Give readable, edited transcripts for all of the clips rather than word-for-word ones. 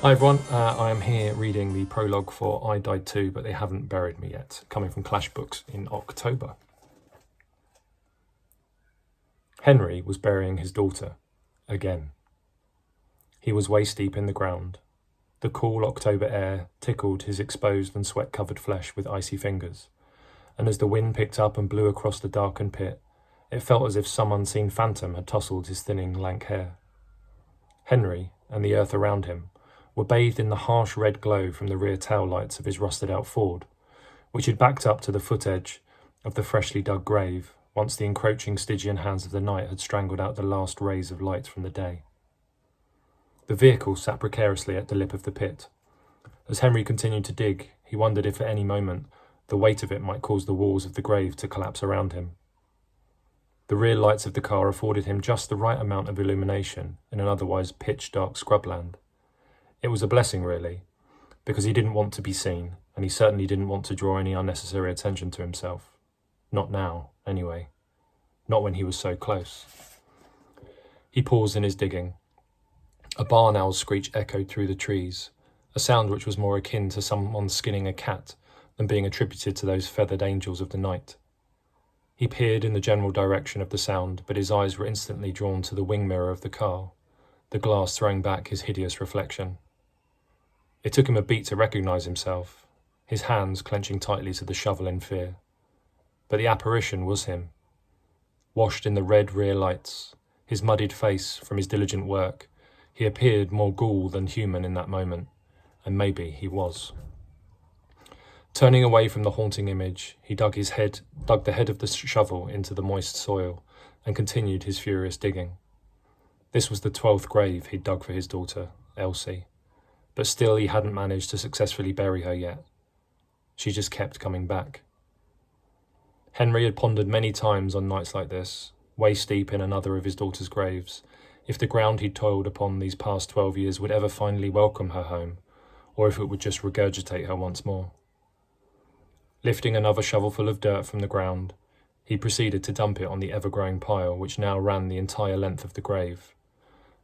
Hi everyone, I am here reading the prologue for I Died Too, but They Haven't Buried Me Yet, coming from Clash Books in October. Henry was burying his daughter, again. He was waist deep in the ground. The cool October air tickled his exposed and sweat-covered flesh with icy fingers, and as the wind picked up and blew across the darkened pit, it felt as if some unseen phantom had tousled his thinning, lank hair. Henry, and the earth around him, were bathed in the harsh red glow from the rear tail lights of his rusted-out Ford, which had backed up to the foot-edge of the freshly dug grave once the encroaching Stygian hands of the night had strangled out the last rays of light from the day. The vehicle sat precariously at the lip of the pit. As Henry continued to dig, he wondered if at any moment the weight of it might cause the walls of the grave to collapse around him. The rear lights of the car afforded him just the right amount of illumination in an otherwise pitch-dark scrubland. It was a blessing, really, because he didn't want to be seen, and he certainly didn't want to draw any unnecessary attention to himself. Not now, anyway. Not when he was so close. He paused in his digging. A barn owl's screech echoed through the trees, a sound which was more akin to someone skinning a cat than being attributed to those feathered angels of the night. He peered in the general direction of the sound, but his eyes were instantly drawn to the wing mirror of the car, the glass throwing back his hideous reflection. It took him a beat to recognise himself, his hands clenching tightly to the shovel in fear. But the apparition was him. Washed in the red rear lights, his muddied face from his diligent work, he appeared more ghoul than human in that moment, and maybe he was. Turning away from the haunting image, he dug the head of the shovel into the moist soil and continued his furious digging. This was the 12th grave he'd dug for his daughter, Elsie, but still he hadn't managed to successfully bury her yet. She just kept coming back. Henry had pondered many times on nights like this, waist deep in another of his daughter's graves, if the ground he'd toiled upon these past 12 years would ever finally welcome her home, or if it would just regurgitate her once more. Lifting another shovelful of dirt from the ground, he proceeded to dump it on the ever-growing pile which now ran the entire length of the grave.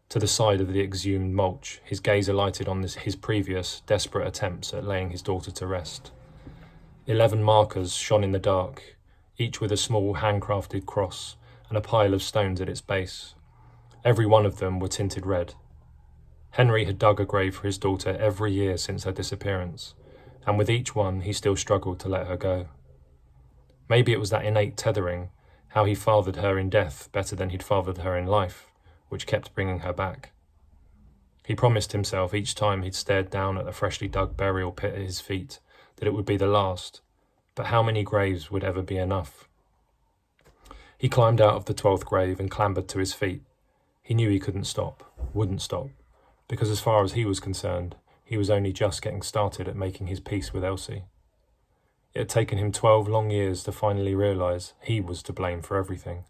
To the side of the exhumed mulch, his gaze alighted on his previous, desperate attempts at laying his daughter to rest. 11 markers shone in the dark, each with a small handcrafted cross and a pile of stones at its base. Every one of them were tinted red. Henry had dug a grave for his daughter every year since her disappearance, and with each one he still struggled to let her go. Maybe it was that innate tethering, how he fathered her in death better than he'd fathered her in life, which kept bringing her back. He promised himself each time he'd stared down at the freshly dug burial pit at his feet that it would be the last, but how many graves would ever be enough? He climbed out of the 12th grave and clambered to his feet. He knew he wouldn't stop, because as far as he was concerned, he was only just getting started at making his peace with Elsie. It had taken him 12 long years to finally realise he was to blame for everything,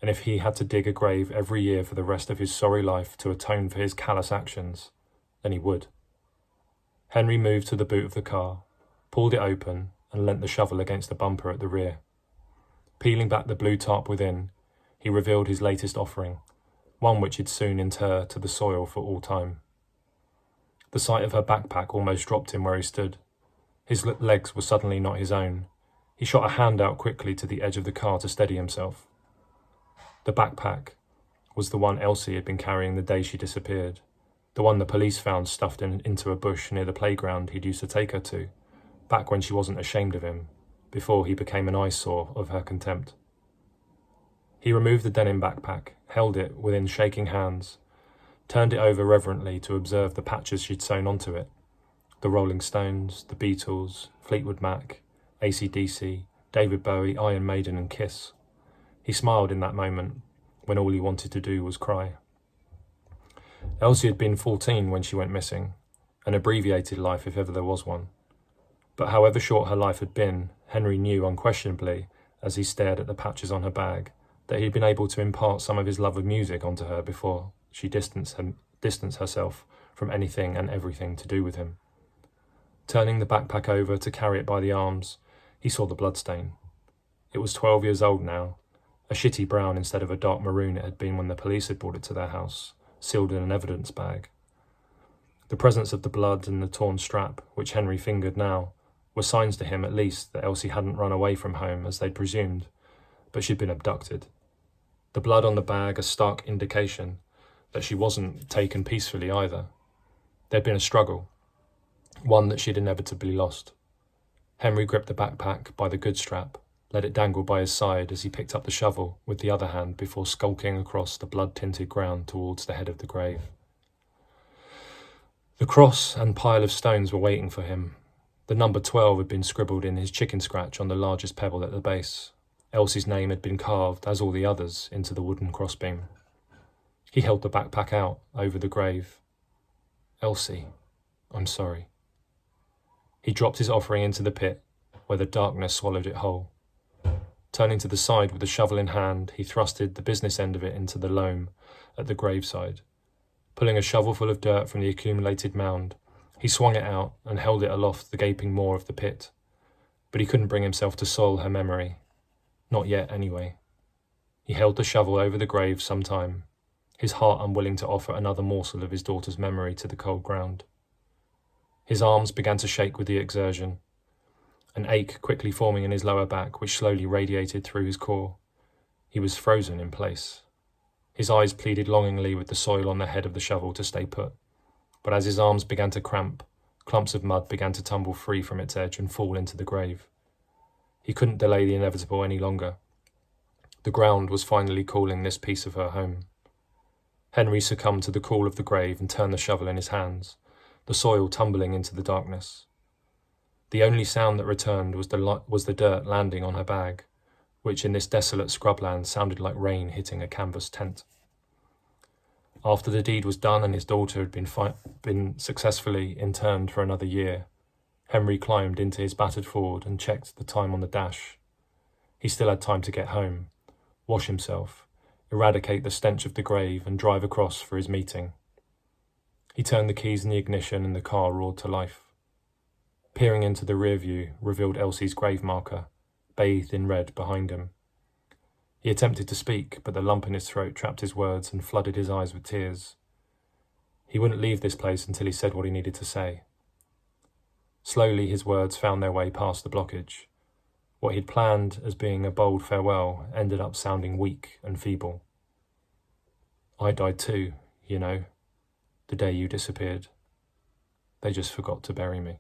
and if he had to dig a grave every year for the rest of his sorry life to atone for his callous actions, then he would. Henry moved to the boot of the car, pulled it open, and leant the shovel against the bumper at the rear. Peeling back the blue tarp within, he revealed his latest offering, one which he'd soon inter to the soil for all time. The sight of her backpack almost dropped him where he stood. His legs were suddenly not his own. He shot a hand out quickly to the edge of the car to steady himself. The backpack was the one Elsie had been carrying the day she disappeared, the one the police found stuffed into a bush near the playground he'd used to take her to, back when she wasn't ashamed of him, before he became an eyesore of her contempt. He removed the denim backpack, held it within shaking hands, turned it over reverently to observe the patches she'd sewn onto it, the Rolling Stones, the Beatles, Fleetwood Mac, AC/DC, David Bowie, Iron Maiden and Kiss. He smiled in that moment, when all he wanted to do was cry. Elsie had been 14 when she went missing, an abbreviated life if ever there was one. But however short her life had been, Henry knew unquestionably, as he stared at the patches on her bag, that he'd been able to impart some of his love of music onto her before she distanced herself from anything and everything to do with him. Turning the backpack over to carry it by the arms, he saw the bloodstain. It was 12 years old now, a shitty brown instead of a dark maroon it had been when the police had brought it to their house, sealed in an evidence bag. The presence of the blood and the torn strap, which Henry fingered now, were signs to him at least that Elsie hadn't run away from home as they'd presumed, but she'd been abducted. The blood on the bag a stark indication that she wasn't taken peacefully either. There'd been a struggle, one that she'd inevitably lost. Henry gripped the backpack by the good strap, let it dangle by his side as he picked up the shovel with the other hand before skulking across the blood-tinted ground towards the head of the grave. The cross and pile of stones were waiting for him. The number 12 had been scribbled in his chicken scratch on the largest pebble at the base. Elsie's name had been carved, as all the others, into the wooden crossbeam. He held the backpack out over the grave. "Elsie, I'm sorry." He dropped his offering into the pit, where the darkness swallowed it whole. Turning to the side with the shovel in hand, he thrusted the business end of it into the loam at the graveside. Pulling a shovelful of dirt from the accumulated mound, he swung it out and held it aloft the gaping maw of the pit. But he couldn't bring himself to soil her memory. Not yet, anyway. He held the shovel over the grave some time, his heart unwilling to offer another morsel of his daughter's memory to the cold ground. His arms began to shake with the exertion, an ache quickly forming in his lower back, which slowly radiated through his core. He was frozen in place. His eyes pleaded longingly with the soil on the head of the shovel to stay put, but as his arms began to cramp, clumps of mud began to tumble free from its edge and fall into the grave. He couldn't delay the inevitable any longer. The ground was finally calling this piece of her home. Henry succumbed to the call of the grave and turned the shovel in his hands, the soil tumbling into the darkness. The only sound that returned was the dirt landing on her bag, which in this desolate scrubland sounded like rain hitting a canvas tent. After the deed was done and his daughter had been successfully interned for another year, Henry climbed into his battered Ford and checked the time on the dash. He still had time to get home, wash himself, eradicate the stench of the grave, and drive across for his meeting. He turned the keys in the ignition and the car roared to life. Peering into the rear view revealed Elsie's grave marker, bathed in red behind him. He attempted to speak, but the lump in his throat trapped his words and flooded his eyes with tears. He wouldn't leave this place until he said what he needed to say. Slowly his words found their way past the blockage. What he'd planned as being a bold farewell ended up sounding weak and feeble. "I died too, you know, the day you disappeared. They just forgot to bury me."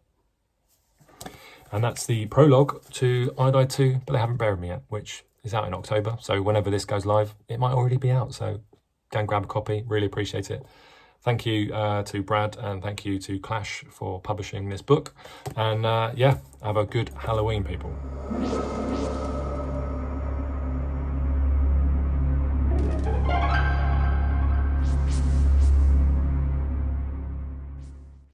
And that's the prologue to I Died Too, But They Haven't Buried Me Yet, which is out in October. So whenever this goes live, it might already be out. So go and grab a copy. Really appreciate it. Thank you to Brad and thank you to Clash for publishing this book. And yeah, have a good Halloween, people.